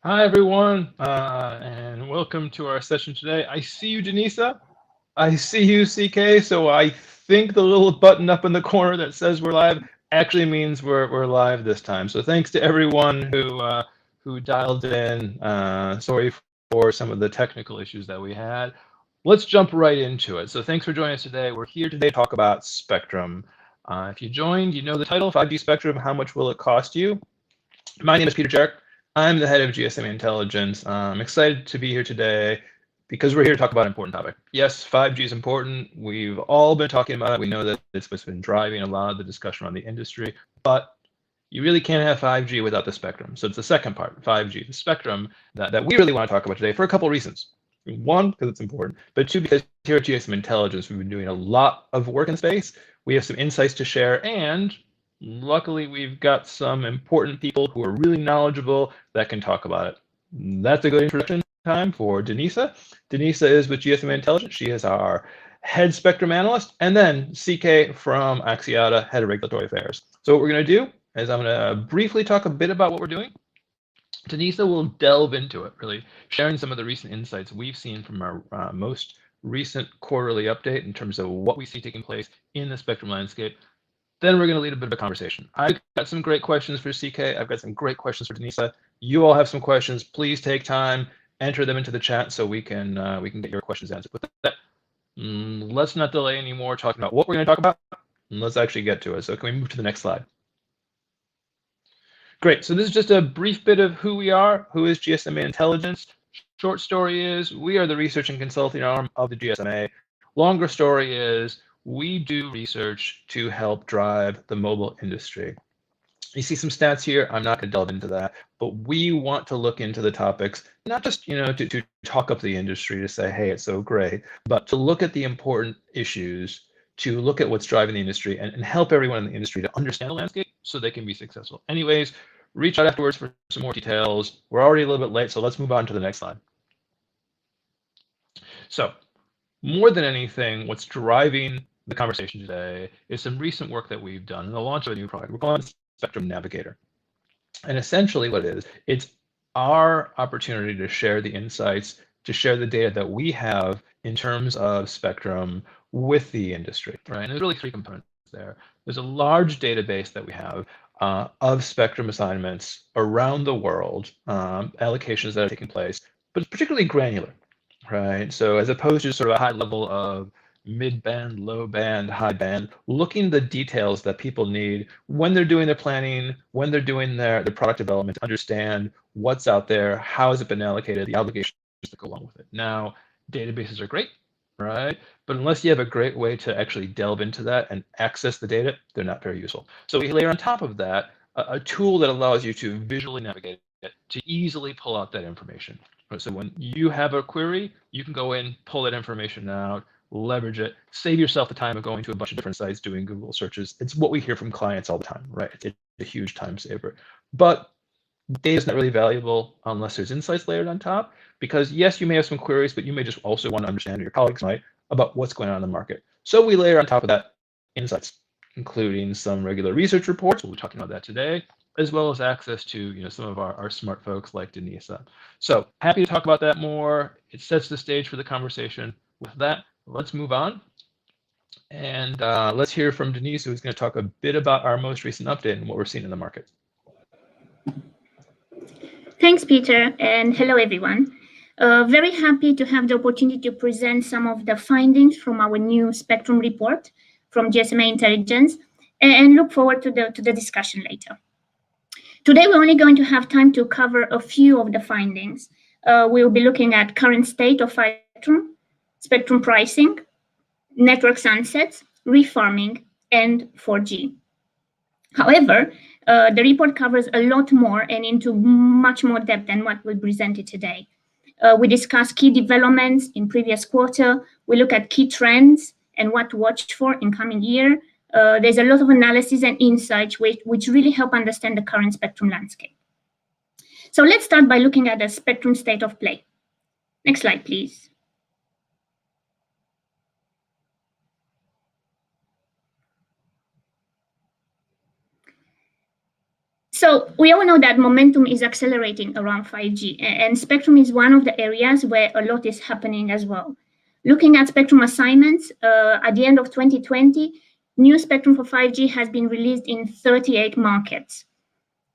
Hi, everyone, and welcome to our session today. I see you, Denisa. I see you, CK. So I think the little button up in the corner that says we're live actually means we're live this time. So thanks to everyone who dialed in. Sorry for some of the technical issues that we had. Let's jump right into it. So thanks for joining us today. We're here today to talk about Spectrum. If you joined, you know the title, 5G Spectrum, how much will it cost you? My name is Peter Jarrett. I'm the head of GSM Intelligence. I'm excited to be here today because we're here to talk about an important topic. Yes, 5G is important. We've all been talking about it. We know that it's what's been driving a lot of the discussion around the industry, but you really can't have 5G without the spectrum. So it's the second part, 5G, the spectrum, that we really want to talk about today for a couple of reasons. One, because it's important, but two, because here at GSM Intelligence, we've been doing a lot of work in space. We have some insights to share, and luckily, we've got some important people who are really knowledgeable that can talk about it. That's a good introduction time for Denisa. Denisa is with GSM Intelligence. She is our head spectrum analyst, and then CK from Axiata, head of regulatory affairs. So what we're going to do is I'm going to briefly talk a bit about what we're doing. Denisa will delve into it, really sharing some of the recent insights we've seen from our most recent quarterly update in terms of what we see taking place in the spectrum landscape. Then we're going to lead a bit of a conversation. I've got some great questions for CK. I've got some great questions for Denisa. You all have some questions. Please take time, enter them into the chat so we can get your questions answered. With that, let's not delay anymore talking about what we're going to talk about. And let's actually get to it. So can we move to the next slide? Great. So this is just a brief bit of who we are. Who is GSMA Intelligence? Short story is we are the research and consulting arm of the GSMA. Longer story is we do research to help drive the mobile industry. You see some stats here. I'm not going to delve into that, but we want to look into the topics, not just to talk up the industry to say, hey, it's so great, but to look at the important issues, to look at what's driving the industry and help everyone in the industry to understand the landscape so they can be successful. Anyways, reach out afterwards for some more details. We're already a little bit late, so let's move on to the next slide. So more than anything, what's driving the conversation today is some recent work that we've done and the launch of a new product. We're calling it Spectrum Navigator. And essentially what it is, it's our opportunity to share the insights, to share the data that we have in terms of spectrum with the industry, right? And there's really three components there. There's a large database that we have of spectrum assignments around the world, allocations that are taking place, but it's particularly granular, right? So as opposed to sort of a high level of mid-band, low-band, high-band, looking the details that people need when they're doing their planning, when they're doing their product development, to understand what's out there, how has it been allocated, the obligations that go along with it. Now, databases are great, right? But unless you have a great way to actually delve into that and access the data, they're not very useful. So we layer on top of that a tool that allows you to visually navigate it, to easily pull out that information. So when you have a query, you can go in, pull that information out, leverage it, save yourself the time of going to a bunch of different sites doing Google searches. It's what we hear from clients all the time, right? It's a huge time saver. But data is not really valuable unless there's insights layered on top, because yes, you may have some queries, but you may just also want to understand, or your colleagues might, about what's going on in the market. So we layer on top of that insights, including some regular research reports. We'll be talking about that today, as well as access to some of our smart folks like Denisa. So happy to talk about that more. It sets the stage for the conversation. With that, let's move on. And let's hear from Denise, who's going to talk a bit about our most recent update and what we're seeing in the market. Thanks, Peter, and hello, everyone. Very happy to have the opportunity to present some of the findings from our new Spectrum report from GSMA Intelligence, and look forward to the discussion later. Today, we're only going to have time to cover a few of the findings. We'll be looking at current state of spectrum pricing, network sunsets, refarming, and 4G. However, the report covers a lot more and into much more depth than what we presented today. We discuss key developments in previous quarter. We look at key trends and what to watch for in coming year. There's a lot of analysis and insights which really help understand the current spectrum landscape. So let's start by looking at the spectrum state of play. Next slide, please. So we all know that momentum is accelerating around 5G, and spectrum is one of the areas where a lot is happening as well. Looking at spectrum assignments, at the end of 2020, new spectrum for 5G has been released in 38 markets.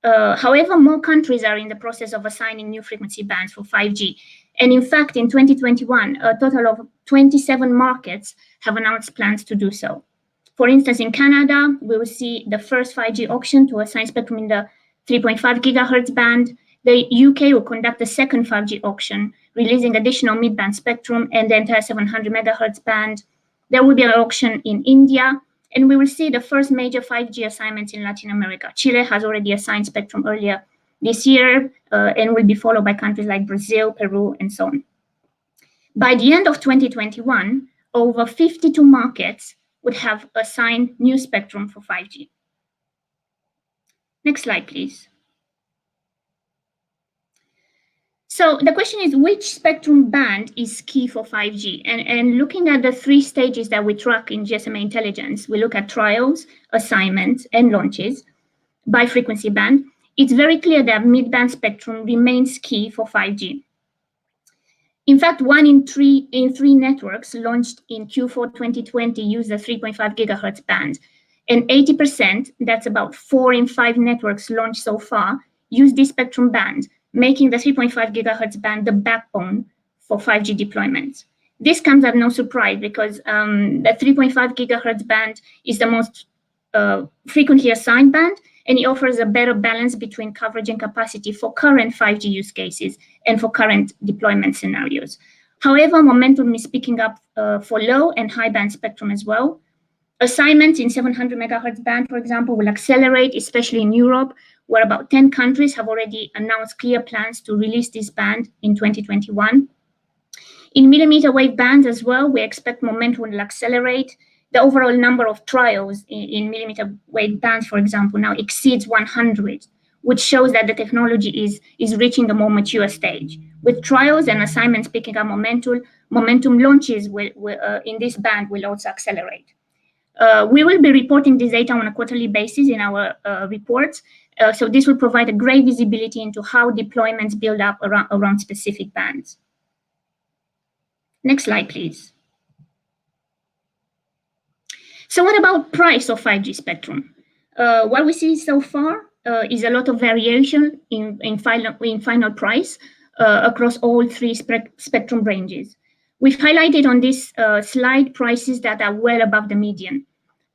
However, more countries are in the process of assigning new frequency bands for 5G. And in fact, in 2021, a total of 27 markets have announced plans to do so. For instance, in Canada, we will see the first 5G auction to assign spectrum in the 3.5 gigahertz band. The UK will conduct the second 5G auction, releasing additional mid-band spectrum and the entire 700 megahertz band. There will be an auction in India, and we will see the first major 5G assignments in Latin America. Chile has already assigned spectrum earlier this year and will be followed by countries like Brazil, Peru, and so on. By the end of 2021, over 52 markets would have assigned new spectrum for 5G. Next slide, please. So the question is, which spectrum band is key for 5G? And looking at the three stages that we track in GSMA Intelligence, we look at trials, assignments, and launches by frequency band. It's very clear that mid-band spectrum remains key for 5G. In fact, 1 in 3 networks launched in Q4 2020 use the 3.5 gigahertz band. And 80%, that's about 4 in 5 networks launched so far, use this spectrum band, making the 3.5 gigahertz band the backbone for 5G deployments. This comes as no surprise because the 3.5 gigahertz band is the most frequently assigned band, and it offers a better balance between coverage and capacity for current 5G use cases and for current deployment scenarios. However, momentum is picking up for low and high band spectrum as well. Assignments in 700 megahertz band, for example, will accelerate, especially in Europe, where about 10 countries have already announced clear plans to release this band in 2021. In millimeter wave bands as well, we expect momentum will accelerate. The overall number of trials in millimeter wave bands, for example, now exceeds 100, which shows that the technology is reaching a more mature stage. With trials and assignments picking up momentum launches in this band will also accelerate. We will be reporting this data on a quarterly basis in our reports. So this will provide a great visibility into how deployments build up around specific bands. Next slide, please. So what about price of 5G spectrum? What we see so far is a lot of variation in final price across all three spectrum ranges. We've highlighted on this slide prices that are well above the median.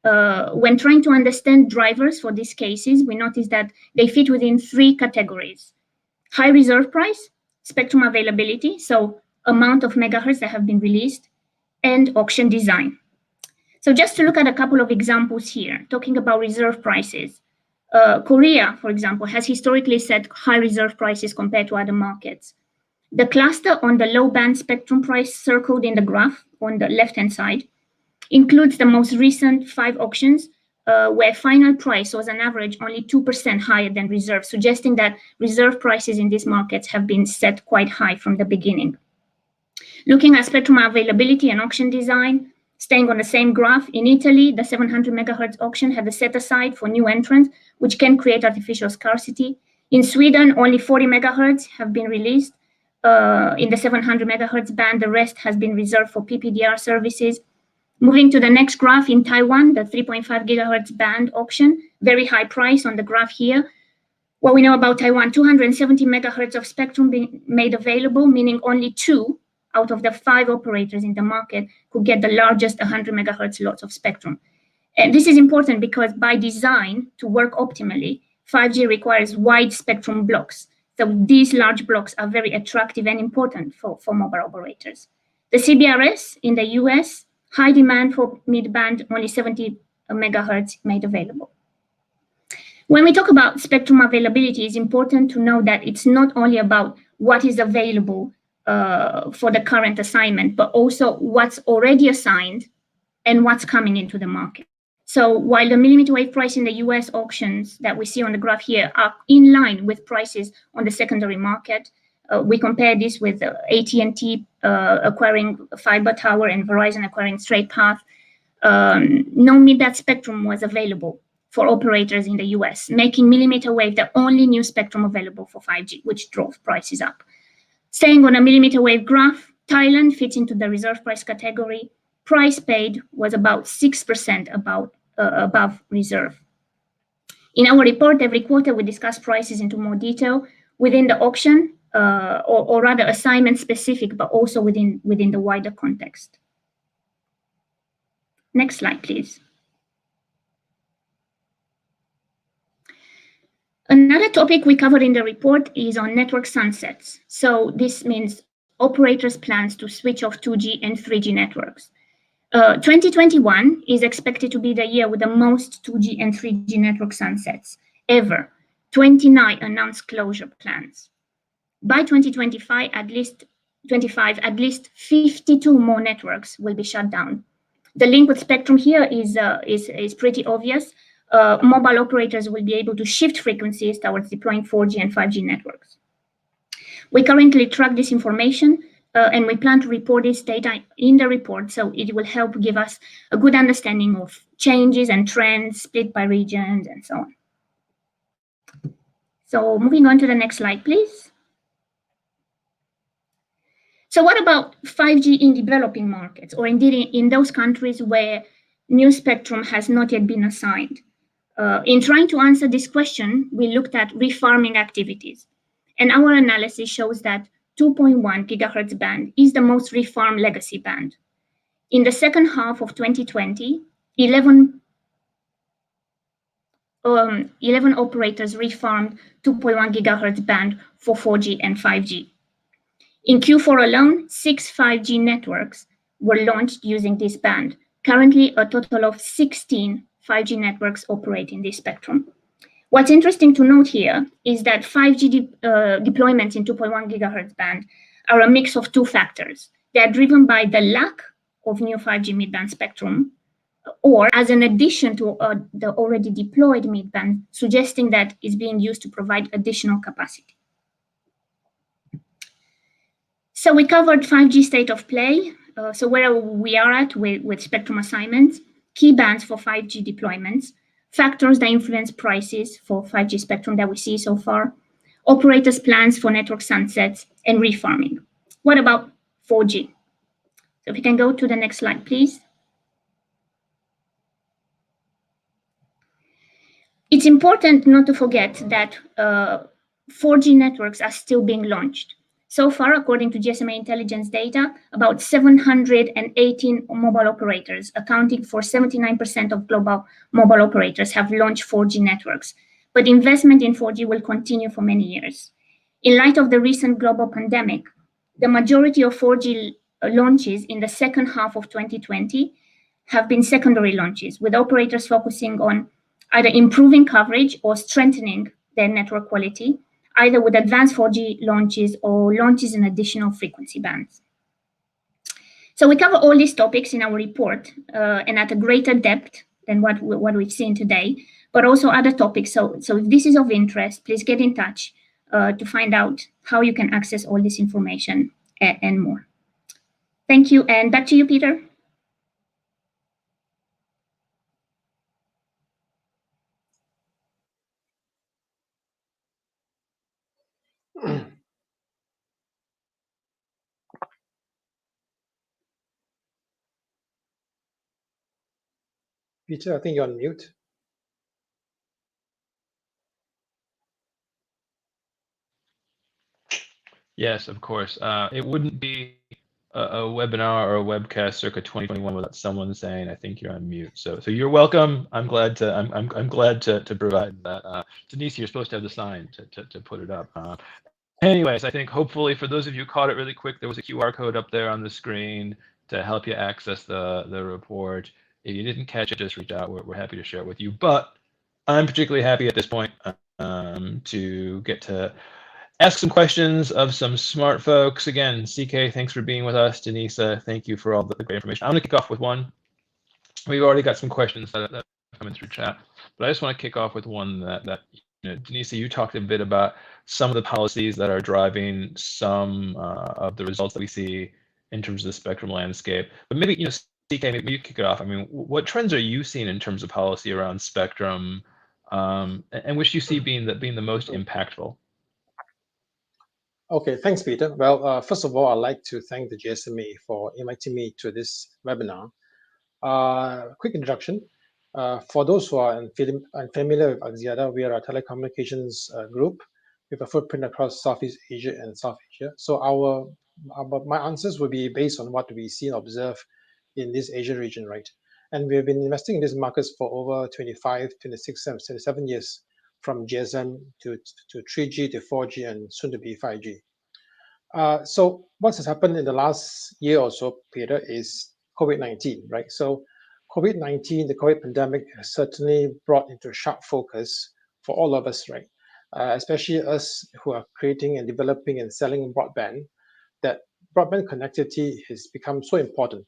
When trying to understand drivers for these cases, we notice that they fit within three categories: high reserve price, spectrum availability, so amount of megahertz that have been released, and auction design. So just to look at a couple of examples here, talking about reserve prices. Korea, for example, has historically set high reserve prices compared to other markets. The cluster on the low band spectrum price circled in the graph on the left-hand side includes the most recent 5 auctions where final price was on average only 2% higher than reserve, suggesting that reserve prices in these markets have been set quite high from the beginning. Looking at spectrum availability and auction design, staying on the same graph, in Italy, the 700 megahertz auction had a set aside for new entrants, which can create artificial scarcity. In Sweden, only 40 megahertz have been released. In the 700 megahertz band, the rest has been reserved for PPDR services. Moving to the next graph, in Taiwan, the 3.5 gigahertz band auction, very high price on the graph here. What we know about Taiwan, 270 megahertz of spectrum being made available, meaning only 2 out of the 5 operators in the market could get the largest 100 megahertz lots of spectrum. And this is important because by design, to work optimally, 5G requires wide spectrum blocks. So these large blocks are very attractive and important for mobile operators. The CBRS in the US, high demand for mid-band, only 70 megahertz made available. When we talk about spectrum availability, it's important to know that it's not only about what is available for the current assignment, but also what's already assigned and what's coming into the market. So while the millimeter wave price in the US auctions that we see on the graph here are in line with prices on the secondary market, we compare this with AT&T acquiring fiber tower and Verizon acquiring straight path. No mid-band spectrum was available for operators in the US, making millimeter wave the only new spectrum available for 5G, which drove prices up. Staying on a millimeter wave graph, Thailand fits into the reserve price category. Price paid was about 6% above reserve. In our report, every quarter, we discuss prices into more detail within the auction, or rather assignment specific, but also within the wider context. Next slide, please. Another topic we covered in the report is on network sunsets. So this means operators' plans to switch off 2G and 3G networks. 2021 is expected to be the year with the most 2G and 3G network sunsets ever. 29 announced closure plans. By 2025, at least 52 more networks will be shut down. The link with spectrum here is pretty obvious. Mobile operators will be able to shift frequencies towards deploying 4G and 5G networks. We currently track this information, and we plan to report this data in the report, so it will help give us a good understanding of changes and trends split by regions and so on. So moving on to the next slide, please. So what about 5G in developing markets, or indeed in those countries where new spectrum has not yet been assigned? In trying to answer this question, we looked at refarming activities. And our analysis shows that 2.1 gigahertz band is the most refarmed legacy band. In the second half of 2020, 11 operators refarmed 2.1 gigahertz band for 4G and 5G. In Q4 alone, 6 5G networks were launched using this band. Currently, a total of 16 5G networks operate in this spectrum. What's interesting to note here is that 5G deployments in 2.1 gigahertz band are a mix of two factors. They are driven by the lack of new 5G midband spectrum, or as an addition to the already deployed midband, suggesting that it's being used to provide additional capacity. So we covered 5G state of play, so where we are at with spectrum assignments, key bands for 5G deployments, factors that influence prices for 5G spectrum that we see so far, operators' plans for network sunsets, and refarming. What about 4G? So if you can go to the next slide, please. It's important not to forget that 4G networks are still being launched. So far, according to GSMA intelligence data, about 718 mobile operators, accounting for 79% of global mobile operators, have launched 4G networks. But investment in 4G will continue for many years. In light of the recent global pandemic, the majority of 4G launches in the second half of 2020 have been secondary launches, with operators focusing on either improving coverage or strengthening their network quality, either with advanced 4G launches or launches in additional frequency bands. So we cover all these topics in our report and at a greater depth than what we've seen today, but also other topics. So if this is of interest, please get in touch to find out how you can access all this information and more. Thank you, and back to you, Peter. Peter, I think you're on mute. Yes, of course. It wouldn't be a webinar or a webcast circa 2021 without someone saying, "I think you're on mute." So you're welcome. I'm glad to I'm glad to provide that. Denise, you're supposed to have the sign to put it up. Anyways, I think hopefully for those of you who caught it really quick, there was a QR code up there on the screen to help you access the report. If you didn't catch it, just reach out. We're happy to share it with you. But I'm particularly happy at this point to get to ask some questions of some smart folks. Again, CK, thanks for being with us. Denisa, thank you for all the great information. I'm going to kick off with one. We've already got some questions that are coming through chat, but I just want to kick off with one that Denisa, you talked a bit about some of the policies that are driving some of the results that we see in terms of the spectrum landscape. But maybe, CK, CK, maybe you kick it off. I mean, what trends are you seeing in terms of policy around spectrum, and which you see being the most impactful? Okay, thanks, Peter. Well, first of all, I'd like to thank the GSMA for inviting me to this webinar. Quick introduction. For those who are unfamiliar with Axiata, we are a telecommunications group with a footprint across Southeast Asia and South Asia. So my answers will be based on what we see and observe in this Asia region, right? And we have been investing in these markets for over 25, 26, 27 years, from GSM to 3G to 4G and soon to be 5G. So what has happened in the last year or so, Peter, is COVID-19, right? So COVID-19, the COVID pandemic, has certainly brought into sharp focus for all of us, right? Especially us who are creating and developing and selling broadband, that broadband connectivity has become so important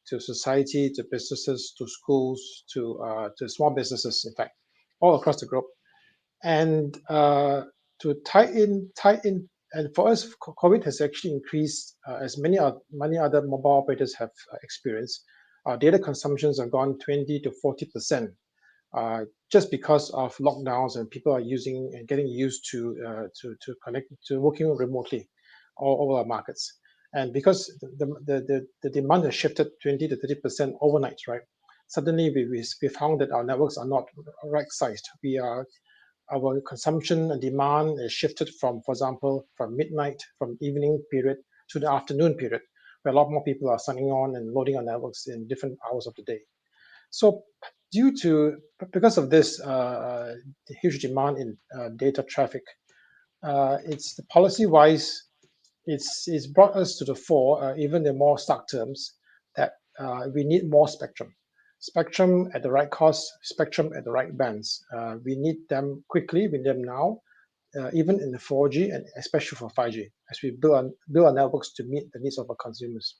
to society, to businesses, to schools, to small businesses, in fact, all across the globe. And to tie in, and for us, COVID has actually increased, as many other mobile operators have experienced. Our data consumptions have gone 20 to 40%, just because of lockdowns and people are using and getting used to connect to working remotely all over our markets. And because the demand has shifted 20 to 30% overnight, right? Suddenly we found that our networks are not right sized. Our consumption and demand is shifted from, for example, from midnight, from evening period to the afternoon period, where a lot more people are signing on and loading our networks in different hours of the day. So, because of this huge demand in data traffic, it's the policy-wise, it's brought us to the fore, even in more stark terms, that we need more spectrum at the right cost, spectrum at the right bands. We need them quickly, we need them now, even in the 4G and especially for 5G, as we build our networks to meet the needs of our consumers.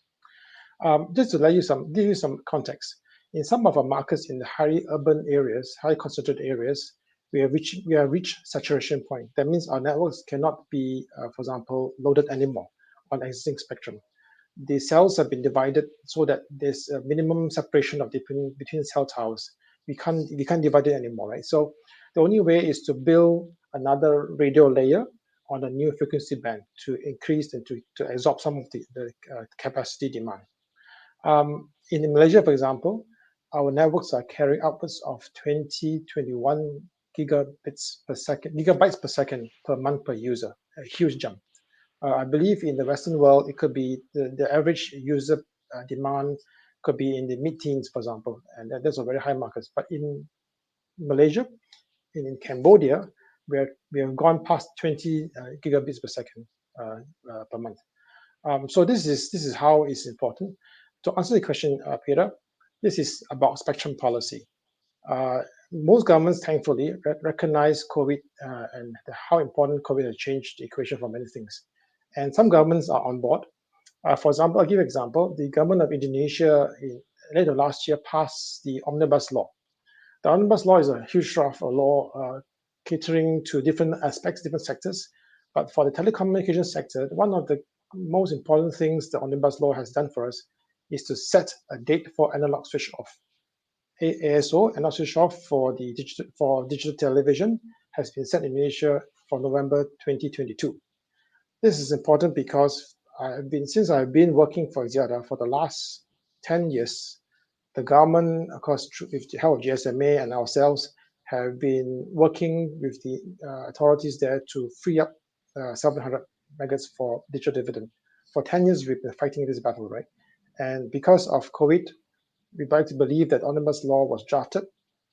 Just to give you some context, in some of our markets in the highly urban areas, high concentrated areas, we have reached saturation point. That means our networks cannot be, for example, loaded anymore on existing spectrum. The cells have been divided so that there's a minimum separation between cell towers. We can't divide it anymore, right? So the only way is to build another radio layer on a new frequency band to increase and to absorb some of the capacity demand. In Malaysia, for example, our networks are carrying upwards of 21 gigabytes per second per month per user, a huge jump. I believe in the Western world, it could be the average user demand could be in the mid-teens, for example, and that's a very high markets. But in Malaysia, in Cambodia, we have gone past 20 gigabits per second per month. So this is how it's important. To answer the question, Peter, this is about spectrum policy. Most governments, thankfully, recognize COVID and how important COVID has changed the equation for many things. And some governments are on board. For example, I'll give you an example. The government of Indonesia in late of last year passed the Omnibus Law. The Omnibus Law is a huge draft of law catering to different aspects, different sectors. But for the telecommunications sector, one of the most important things the Omnibus Law has done for us is to set a date for analog switch off. ASO, analog switch off for digital television, has been set in Indonesia for November 2022. This is important because since I've been working for Axiata for the last 10 years, the government, of course, with the help of GSMA and ourselves, have been working with the authorities there to free up 700 megahertz for digital dividend. For 10 years, we've been fighting this battle, right? And because of COVID, we'd like to believe that Omnibus Law was drafted,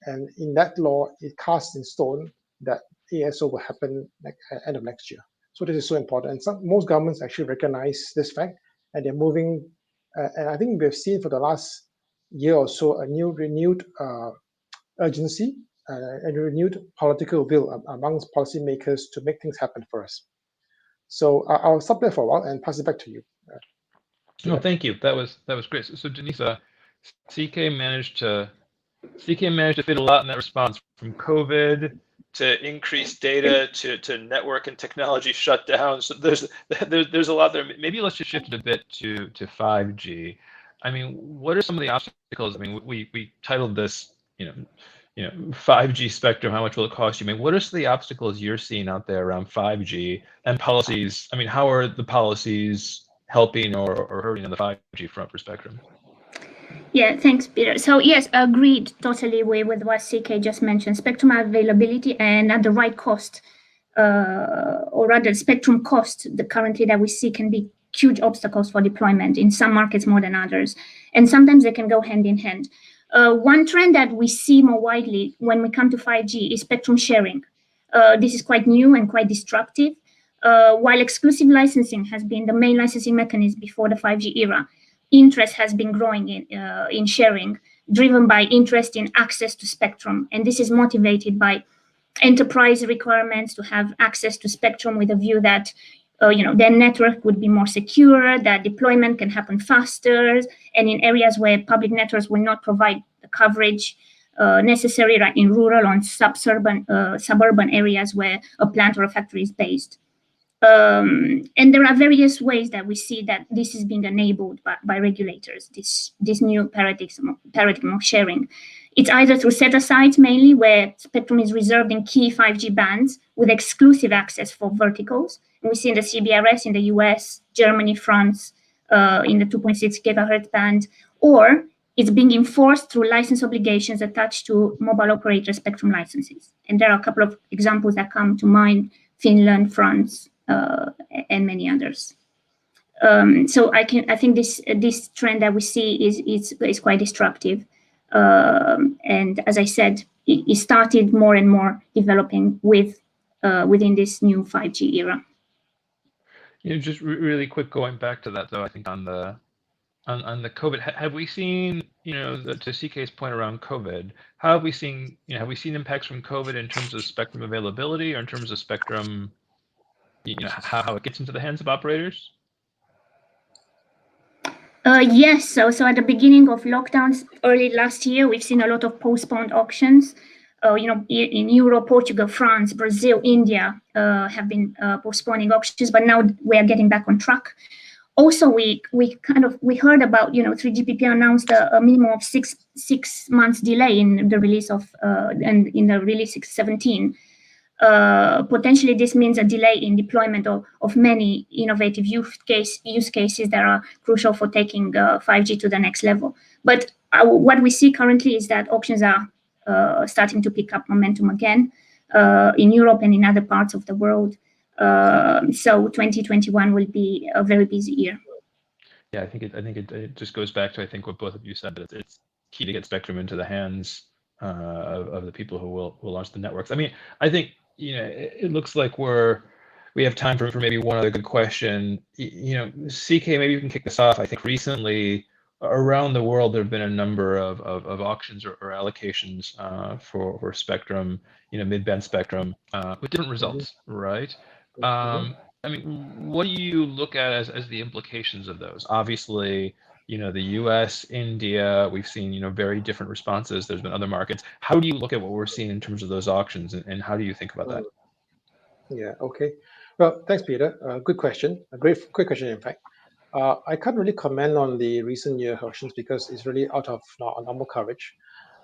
and in that law, it casts in stone that ASO will happen at the end of next year. So this is so important. And most governments actually recognize this fact, and they're moving. And I think we've seen for the last year or so a renewed urgency and renewed political will amongst policymakers to make things happen for us. So I'll stop there for a while and pass it back to you. No, thank you. That was great. So Denisa, CK managed to fit a lot in that response, from COVID to increased data to network and technology shutdowns. So there's a lot there. Maybe let's just shift it a bit to 5G. I mean, what are some of the obstacles? I mean, we titled this, 5G spectrum. How much will it cost you? I mean, what are some of the obstacles you're seeing out there around 5G and policies? I mean, how are the policies helping or hurting on the 5G front for spectrum? Yeah, thanks, Peter. So yes, agreed totally with what CK just mentioned. Spectrum availability and at the right cost, or rather spectrum cost, currently that we see can be huge obstacles for deployment in some markets more than others. And sometimes they can go hand in hand. One trend that we see more widely when we come to 5G is spectrum sharing. This is quite new and quite disruptive. While exclusive licensing has been the main licensing mechanism before the 5G era, interest has been growing in sharing, driven by interest in access to spectrum. And this is motivated by enterprise requirements to have access to spectrum with a view that their network would be more secure, that deployment can happen faster, and in areas where public networks will not provide the coverage necessary, right, in rural or suburban areas where a plant or a factory is based. And there are various ways that we see that this is being enabled by regulators, this new paradigm of sharing. It's either through set-asides mainly, where spectrum is reserved in key 5G bands with exclusive access for verticals. And we see in the CBRS in the US, Germany, France, in the 2.6 gigahertz band, or it's being enforced through license obligations attached to mobile operator spectrum licenses. And there are a couple of examples that come to mind: Finland, France, and many others. So I think this trend that we see is quite disruptive. And as I said, it started more and more developing within this new 5G era. Just really quick, going back to that though, I think on the COVID, have we seen, to CK's point around COVID, how have we seen, impacts from COVID in terms of spectrum availability or in terms of spectrum, how it gets into the hands of operators? Yes, so at the beginning of lockdowns early last year, we've seen a lot of postponed auctions. In Europe, Portugal, France, Brazil, India have been postponing auctions, but now we are getting back on track. Also, we heard about 3GPP announced a minimum of six months delay in the release of and in the release 617. Potentially, this means a delay in deployment of many innovative use cases that are crucial for taking 5G to the next level. But what we see currently is that auctions are starting to pick up momentum again in Europe and in other parts of the world. So 2021 will be a very busy year. Yeah, I think it just goes back to, I think, what both of you said, that it's key to get spectrum into the hands of the people who will launch the networks. I mean, I think it looks like we have time for maybe one other good question. CK, maybe you can kick this off. I think recently around the world there have been a number of auctions or allocations for spectrum, mid-band spectrum, with different results, right? I mean, what do you look at as the implications of those? Obviously, the US, India, we've seen, very different responses. There's been other markets. How do you look at what we're seeing in terms of those auctions, and how do you think about that? Yeah, okay. Well, thanks, Peter. Good question. A quick question, in fact. I can't really comment on the recent year auctions because it's really out of normal coverage.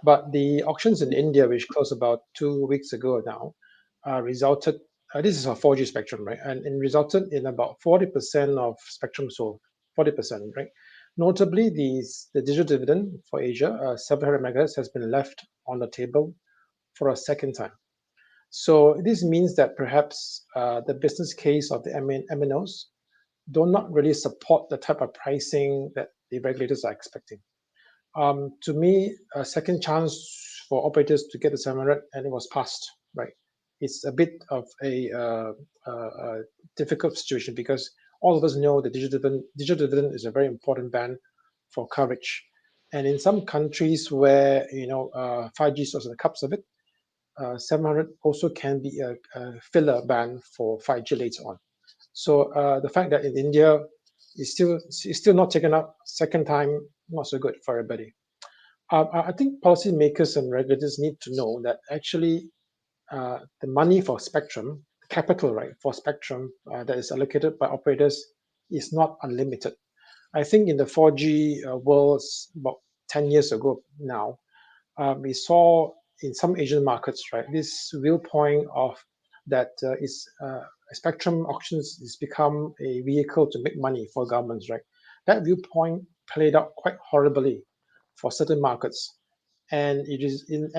But the auctions in India, which closed about 2 weeks ago now, resulted. This is a 4G spectrum, right? And it resulted in about 40% of spectrum sold. 40%, right? Notably, the digital dividend for Asia, 700 megahertz, has been left on the table for a second time. So this means that perhaps the business case of the MNOs do not really support the type of pricing that the regulators are expecting. To me, a second chance for operators to get the 700, and it was passed, right? It's a bit of a difficult situation because all of us know the digital dividend is a very important band for coverage. And in some countries where 5G is also the cups of it, 700 also can be a filler band for 5G later on. So the fact that in India it's still not taken up second time, not so good for everybody. I think policymakers and regulators need to know that actually the money for spectrum, capital, right, for spectrum that is allocated by operators is not unlimited. I think in the 4G world, about 10 years ago now, we saw in some Asian markets, right, this viewpoint of that spectrum auctions has become a vehicle to make money for governments, right? That viewpoint played out quite horribly for certain markets, and it is in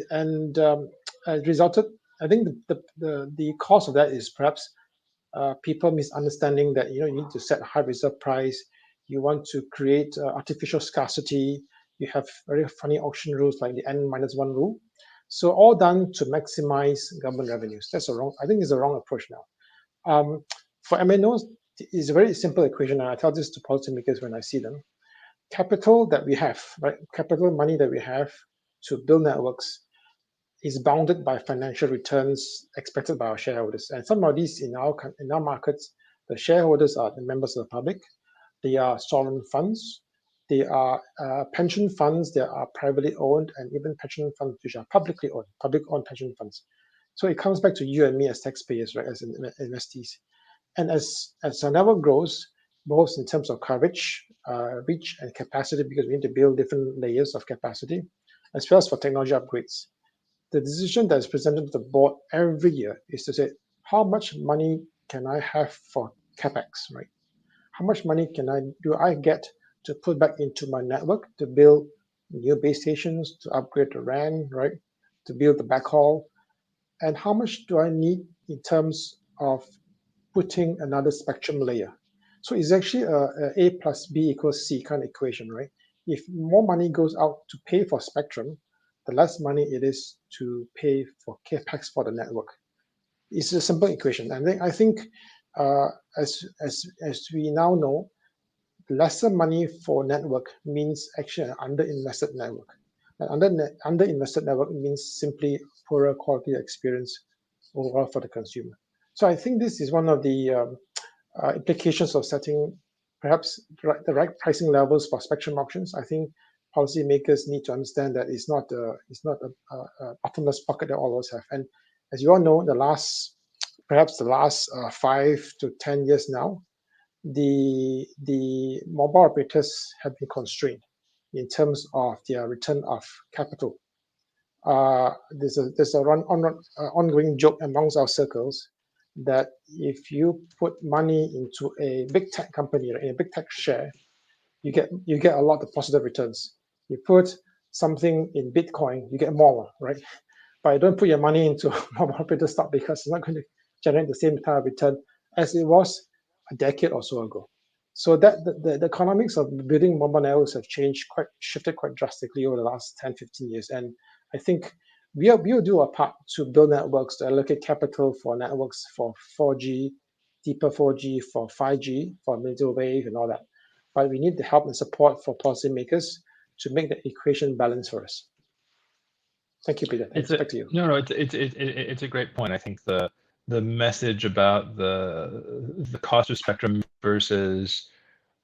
and it resulted. I think the cause of that is perhaps people misunderstanding that you need to set a high reserve price. You want to create artificial scarcity. You have very funny auction rules like the N-1 rule. So all done to maximize government revenues. That's a wrong. I think it's a wrong approach now. For MNOs, it's a very simple equation, and I tell this to policymakers when I see them. Capital that we have, right? Capital money that we have to build networks is bounded by financial returns expected by our shareholders. And some of these in our markets, the shareholders are the members of the public. They are sovereign funds. They are pension funds that are privately owned, and even pension funds which are publicly owned, public-owned pension funds. So it comes back to you and me as taxpayers, right, as investees. And as our network grows, both in terms of coverage, reach, and capacity, because we need to build different layers of capacity, as well as for technology upgrades, the decision that is presented to the board every year is to say, how much money can I have for capex, right? How much money do I get to put back into my network to build new base stations, to upgrade the RAN, right? To build the backhaul, and how much do I need in terms of putting another spectrum layer? So it's actually a plus B equals C kind of equation, right? If more money goes out to pay for spectrum, the less money it is to pay for capex for the network. It's a simple equation, and I think as we now know, lesser money for network means actually an under-invested network. An under-invested network means simply poorer quality experience overall for the consumer. So I think this is one of the implications of setting perhaps the right pricing levels for spectrum auctions. I think policymakers need to understand that it's not a bottomless pocket that all of us have. And as you all know, perhaps the last 5 to 10 years now, the mobile operators have been constrained in terms of their return of capital. There's a ongoing joke amongst our circles that if you put money into a big tech company, a big tech share, you get a lot of positive returns. You put something in Bitcoin, you get more, right? But you don't put your money into mobile operator stock because it's not going to generate the same kind of return as it was a decade or so ago. So that the economics of building mobile networks have shifted quite drastically over the last 10, 15 years. And I think we'll do our part to build networks, to allocate capital for networks for 4G, deeper 4G, for 5G, for millimeter wave and all that. But we need the help and support for policymakers to make the equation balance for us. Thank you, Peter. Back to you. No, it's a great point. I think the message about the cost of spectrum versus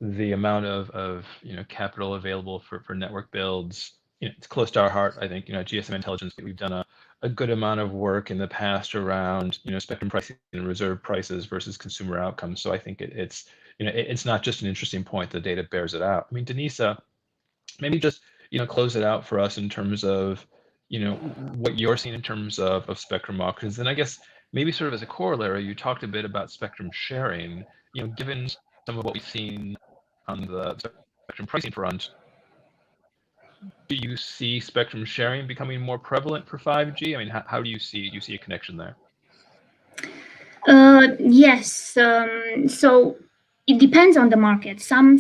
the amount of capital available for network builds, it's close to our heart. I think at GSM Intelligence we've done a good amount of work in the past around spectrum pricing and reserve prices versus consumer outcomes. So I think it's not just an interesting point. The data bears it out. I mean, Denisa, maybe just close it out for us in terms of what you're seeing in terms of spectrum auctions. And I guess maybe sort of as a corollary, you talked a bit about spectrum sharing. Given some of what we've seen on the spectrum pricing front, do you see spectrum sharing becoming more prevalent for 5G? I mean, how do you see a connection there? Yes. So it depends on the market. Some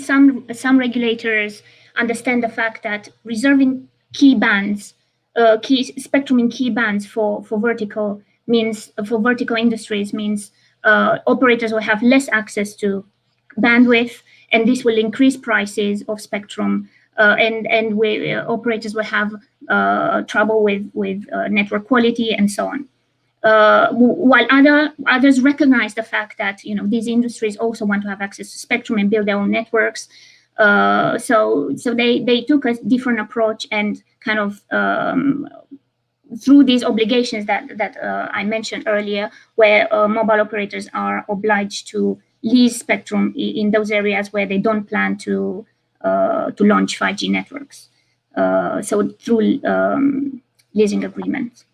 regulators understand the fact that reserving key bands, key spectrum in key bands for vertical industries means operators will have less access to bandwidth, and this will increase prices of spectrum, and operators will have trouble with network quality and so on. While others recognize the fact that these industries also want to have access to spectrum and build their own networks, so they took a different approach and kind of through these obligations that I mentioned earlier, where mobile operators are obliged to lease spectrum in those areas where they don't plan to launch 5G networks. So through leasing agreements.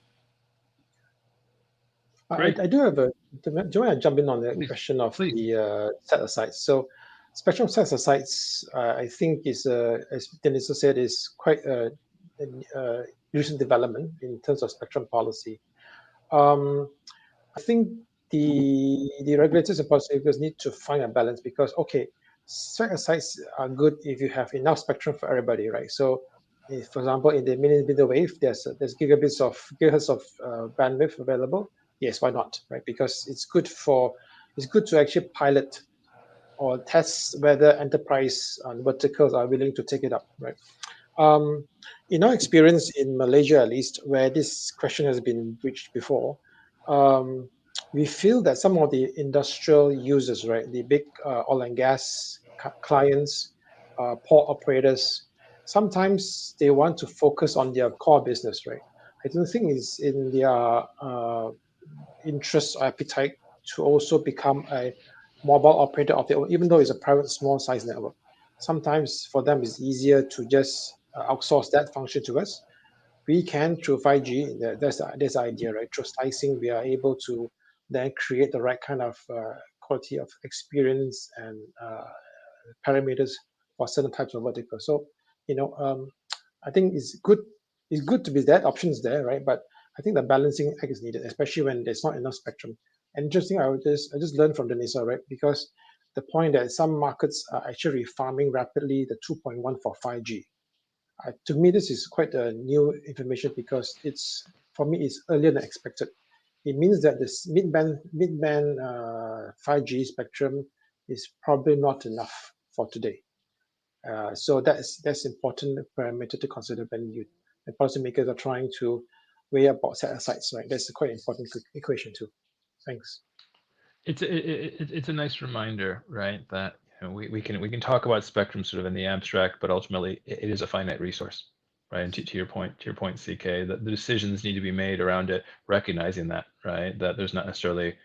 I do have a. Do you want to jump in on the Please, question of please. the set asides? So, spectrum set asides, I think is as Denisa said, is quite a recent development in terms of spectrum policy. I think the regulators and policymakers need to find a balance because okay, set asides are good if you have enough spectrum for everybody, right? So, if, for example, in the millimeter wave, there's gigahertz of bandwidth available. Yes, why not, right? Because it's good to actually pilot or test whether enterprise verticals are willing to take it up, right? In our experience in Malaysia, at least, where this question has been reached before, we feel that some of the industrial users, right, the big oil and gas clients, port operators, sometimes they want to focus on their core business, right? I don't think it's in their interest or appetite to also become a mobile operator of their own, even though it's a private small size network. Sometimes for them it's easier to just outsource that function to us. We can through 5G. That's the idea, right? Through slicing, we are able to then create the right kind of quality of experience and parameters for certain types of verticals. So, I think it's good. It's good to be that options there, right? But I think the balancing act is needed, especially when there's not enough spectrum. And interesting, I just learned from Denisa, right? Because the point that some markets are actually refarming rapidly the 2.1 for 5G. To me, this is quite a new information because for me it's earlier than expected. It means that this mid-band 5G spectrum is probably not enough for today. So that's important parameter to consider when policymakers are trying to weigh up set asides, right? That's a quite important equation too. Thanks. It's a nice reminder, right? That we can talk about spectrum sort of in the abstract, but ultimately it is a finite resource, right? And to your point, CK, that the decisions need to be made around it, recognizing that, right? That there's not necessarily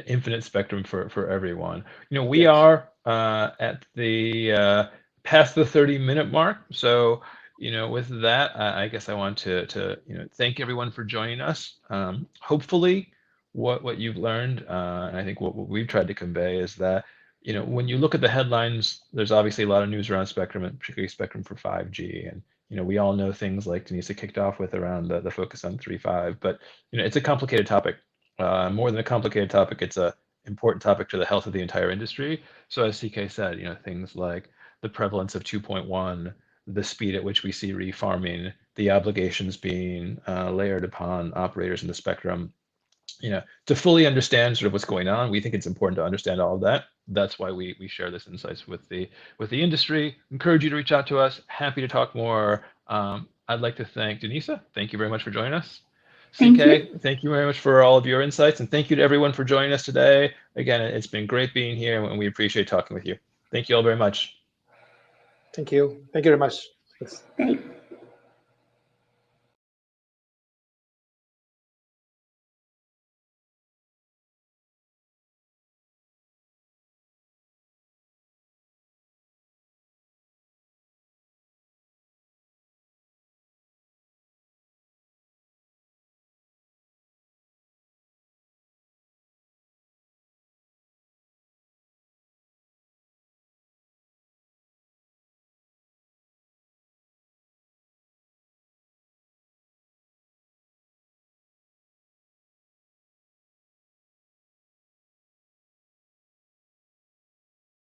infinite spectrum for everyone. We Yes. are at the past the 30-minute mark, so with that, I guess I want to thank everyone for joining us. Hopefully, what you've learned, and I think what we've tried to convey is that when you look at the headlines, there's obviously a lot of news around spectrum, and particularly spectrum for 5G, and we all know things like Denisa kicked off with around the focus on 3.5, but it's a complicated topic. More than a complicated topic, it's a important topic to the health of the entire industry. So as CK said, things like the prevalence of 2.1, the speed at which we see refarming, the obligations being layered upon operators in the spectrum, to fully understand sort of what's going on. We think it's important to understand all of that. That's why we share this insights with the industry. Encourage you to reach out to us. Happy to talk more. I'd like to thank Denisa. Thank you very much for joining us. CK, thank you very much for all of your insights, and thank you to everyone for joining us today. Again, it's been great being here, and we appreciate talking with you. Thank you all very much. Thank you. Thank you very much. Thanks. Great.